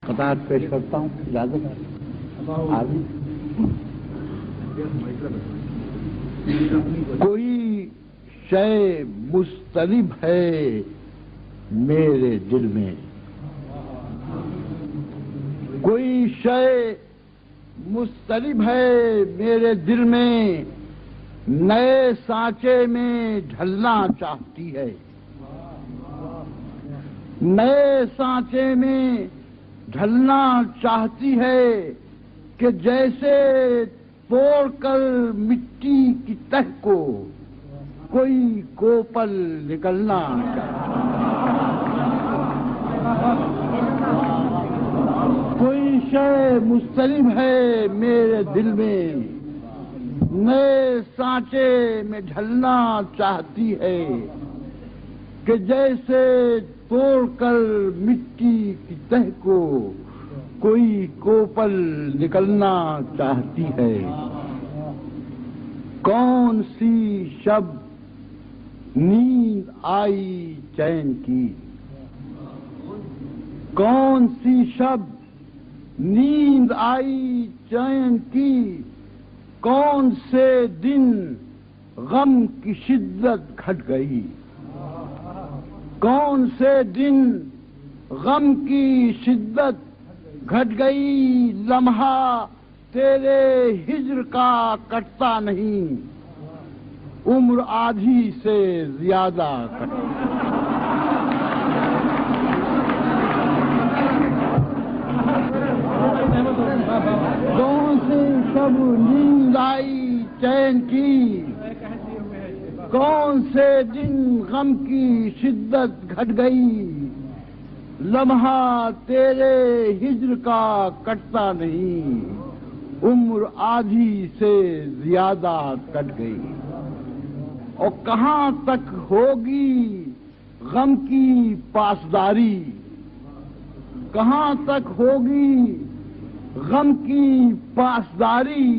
قطعات پیش کرتا ہوں، اجازت کوئی شے مضطرب ہے میرے دل میں، کوئی شے مضطرب ہے میرے دل میں، نئے سانچے میں ڈھلنا چاہتی ہے، نئے سانچے میں ڈھلنا چاہتی ہے کہ جیسے توڑ کر مٹی کی تہ کو کوئی کوپل نکلنا کوئی شے مضطرب ہے میرے دل میں، نئے سانچے میں ڈھلنا چاہتی ہے کہ جیسے توڑ کر مٹی کی تہ کو کوئی کوپل نکلنا چاہتی ہے۔ کون سی شب نیند آئی چین کی، کون سی شب نیند آئی چین کی، کون سے دن غم کی شدت گھٹ گئی، کون سے دن غم کی شدت گھٹ گئی، لمحہ تیرے ہجر کا کٹتا نہیں، عمر آدھی سے زیادہ کون سی شب نیند آئی چین کی، کون سے دن غم کی شدت گھٹ گئی، لمحہ تیرے ہجر کا کٹتا نہیں، عمر آدھی سے زیادہ کٹ گئی۔ اور کہاں تک ہوگی غم کی پاسداری، کہاں تک ہوگی غم کی پاسداری،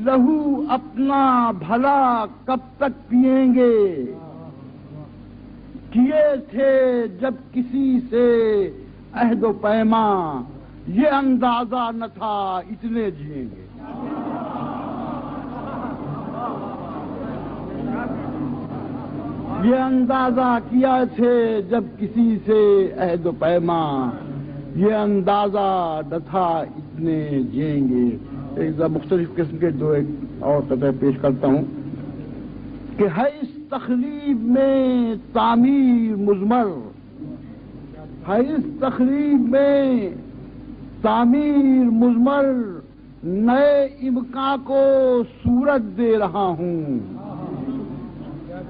لہو اپنا بھلا کب تک پیئیں گے، کیے تھے جب کسی سے عہد و پیمان، یہ اندازہ نہ تھا اتنے جئیں گے۔ یہ اندازہ کیا تھے جب کسی سے عہد و پیمان، یہ اندازہ نہ تھا اتنے جئیں گے۔ ایک مختلف قسم کے دو ایک اور قطعے پیش کرتا ہوں کہ ہے اس تخریب میں تعمیر مضمر، ہے اس تخریب میں تعمیر مضمر، نئے امکان کو صورت دے رہا ہوں،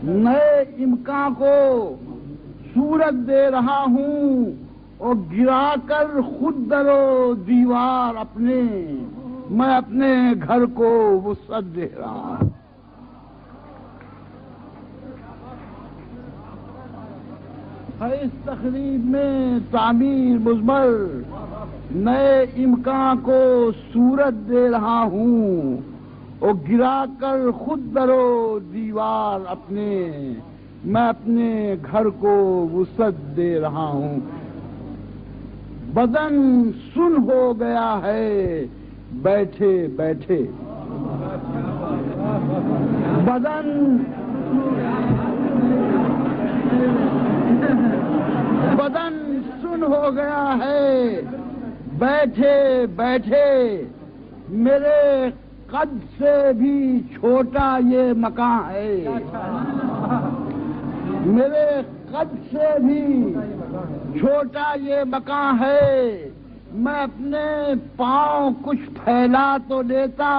نئے امکان کو صورت دے رہا ہوں، اور گرا کر خود در و دیوار اپنے، میں اپنے گھر کو وسعت دے رہا ہوں۔ ہے اس تخریب میں تعمیر مضمر، نئے امکان کو صورت دے رہا ہوں، اور گرا کر خود در و دیوار اپنے، میں اپنے گھر کو وسعت دے رہا ہوں۔ بدن سن ہو گیا ہے بیٹھے بیٹھے، بدن بدن سن ہو گیا ہے بیٹھے بیٹھے، میرے قد سے بھی چھوٹا یہ مکان ہے، میرے قد سے بھی چھوٹا یہ مکان ہے، میں اپنے پاؤں کچھ پھیلا تو دیتا،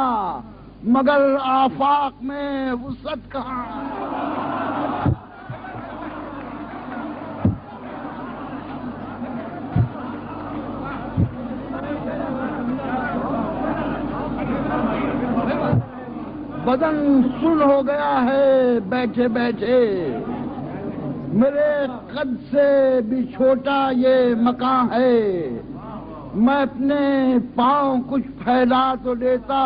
مگر آفاق میں وسعت کہاں۔ بدن سن ہو گیا ہے بیٹھے بیٹھے، میرے قد سے بھی چھوٹا یہ مکان ہے، میں اپنے پاؤں کچھ پھیلا تو دیتا،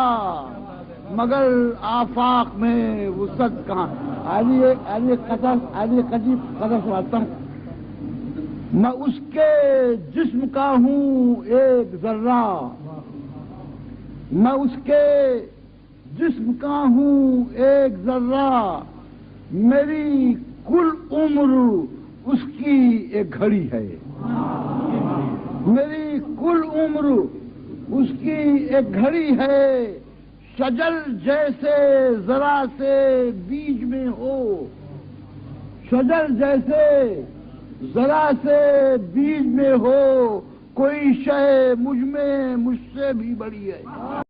مگر آفاق میں وسعت کہاں۔ قدر سناتا ہوں میں اس کے جسم کا ہوں ایک ذرہ، میں اس کے جسم کا ہوں ایک ذرہ، میری کل عمر اس کی ایک گھڑی ہے، میری کل عمر اس کی ایک گھڑی ہے، شجر جیسے ذرا سے بیج میں ہو، شجر جیسے ذرا سے بیج میں ہو، کوئی شے مجھ سے بھی بڑی ہے۔